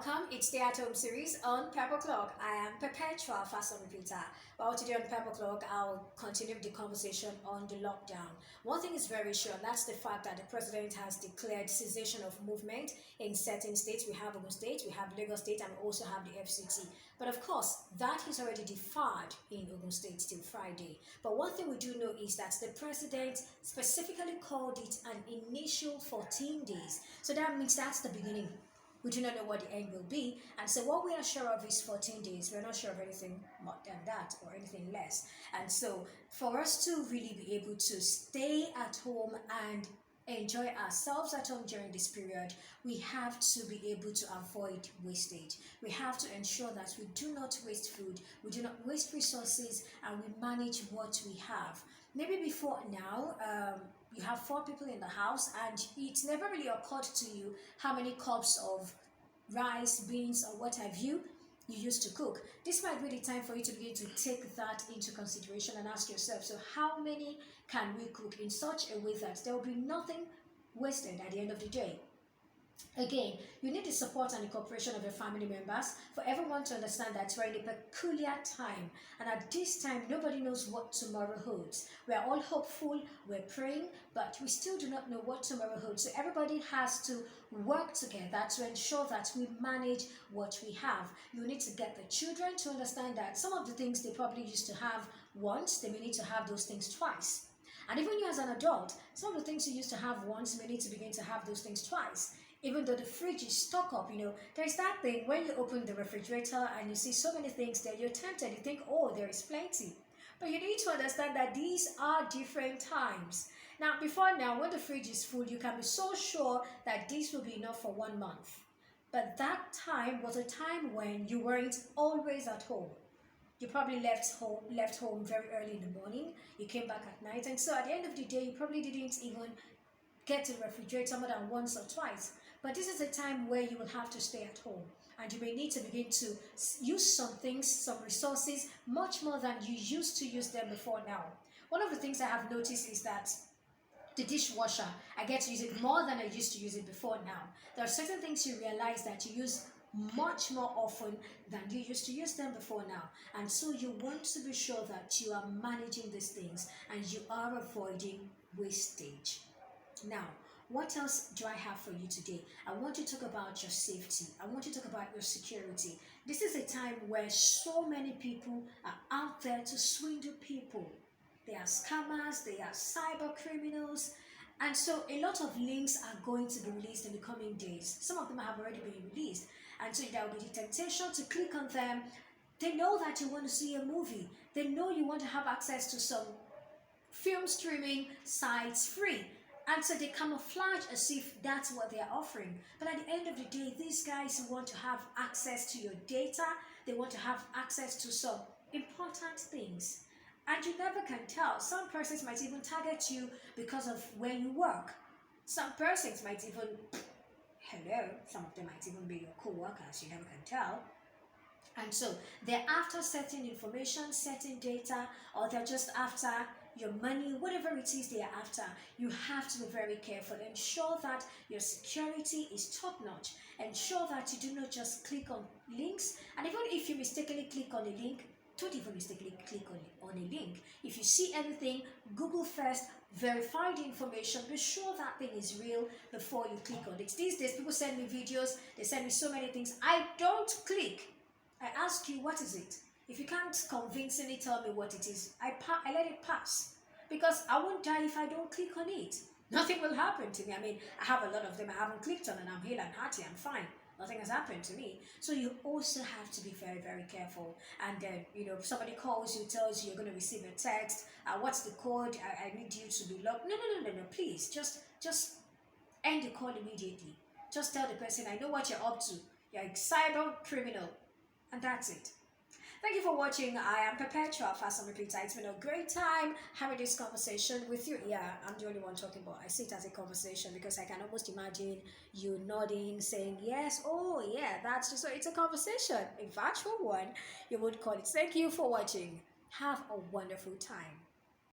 welcome. It's the At Home series on Pepper Clock. I am Perpetual Fasanmi-Peter. Well, today on Pepper Clock, I'll continue the conversation on the lockdown. One thing is very sure, and that's the fact that the president has declared cessation of movement in certain states. We have Ogun State, we have Lagos State, and we also have the FCT. But of course, that is already deferred in Ogun State till Friday. But one thing we do know is that the president specifically called it an initial 14 days. So that means that's the beginning. We do not know what the end will be. And so what we are sure of is 14 days. We're not sure of anything more than that or anything less. And so for us to really be able to stay at home and enjoy ourselves at home during this period, we have to be able to avoid wastage. We have to ensure that we do not waste food, we do not waste resources, and we manage what we have. Maybe before now, you have 4 people in the house and it's never really occurred to you how many cups of rice, beans, or what have you used to cook. This might be the time for you to begin to take that into consideration and ask yourself, so how many can we cook in such a way that there will be nothing wasted at the end of the day? Again, you need the support and the cooperation of your family members for everyone to understand that we're in a peculiar time, and at this time nobody knows what tomorrow holds. We're all hopeful, we're praying, but we still do not know what tomorrow holds. So everybody has to work together to ensure that we manage what we have. You need to get the children to understand that some of the things they probably used to have once, they may need to have those things twice. And even you as an adult, some of the things you used to have once, you may need to begin to have those things twice. Even though the fridge is stocked up, there's that thing when you open the refrigerator and you see so many things there, you're tempted, you think, oh, there is plenty. But you need to understand that these are different times. Now, before now, when the fridge is full, you can be so sure that this will be enough for 1 month. But that time was a time when you weren't always at home. You probably left home very early in the morning, you came back at night, and so at the end of the day, you probably didn't even get to the refrigerator more than once or twice. But this is a time where you will have to stay at home, and you may need to begin to use some things, some resources, much more than you used to use them before now. One of the things I have noticed is that the dishwasher, I get to use it more than I used to use it before now. There are certain things you realize that you use much more often than you used to use them before now, and so you want to be sure that you are managing these things and you are avoiding wastage. Now, what else do I have for you today? I want to talk about your safety. I want to talk about your security. This is a time where so many people are out there to swindle people. They are scammers, they are cyber criminals, and so a lot of links are going to be released in the coming days. Some of them have already been released, and so there will be the temptation to click on them. They know that you want to see a movie. They know you want to have access to some film streaming sites free. And so they camouflage as if that's what they're offering. But at the end of the day, these guys want to have access to your data. They want to have access to some important things. And you never can tell. Some persons might even target you because of where you work. Some persons might even, some of them might even be your co-workers. You never can tell. And so they're after certain information, certain data, or they're just after your money, whatever it is they are after. You have to be very careful. Ensure that your security is top-notch. Ensure that you do not just click on links. And even if you mistakenly click on a link, don't even mistakenly click on a link. If you see anything, Google first, verify the information, be sure that thing is real before you click on it. These days, people send me videos, they send me so many things. I don't click. I ask you, what is it? If you can't convincingly tell me what it is, I let it pass, because I won't die if I don't click on it. Nothing will happen to me. I mean, I have a lot of them I haven't clicked on, and I'm healed and hearty, I'm fine. Nothing has happened to me. So you also have to be very, very careful. And then, if somebody calls you, tells you you're going to receive a text, what's the code? I need you to be logged. No, please, just end the call immediately. Just tell the person, I know what you're up to. You're a cyber criminal. And that's it. Thank you for watching. I am Perpetual Fasanmi-Peter. It's been a great time having this conversation with you. Yeah, I'm the only one talking, but I see it as a conversation because I can almost imagine you nodding, saying yes, oh yeah, that's just so. It's a conversation, a virtual one, you would call it. Thank you for watching. Have a wonderful time.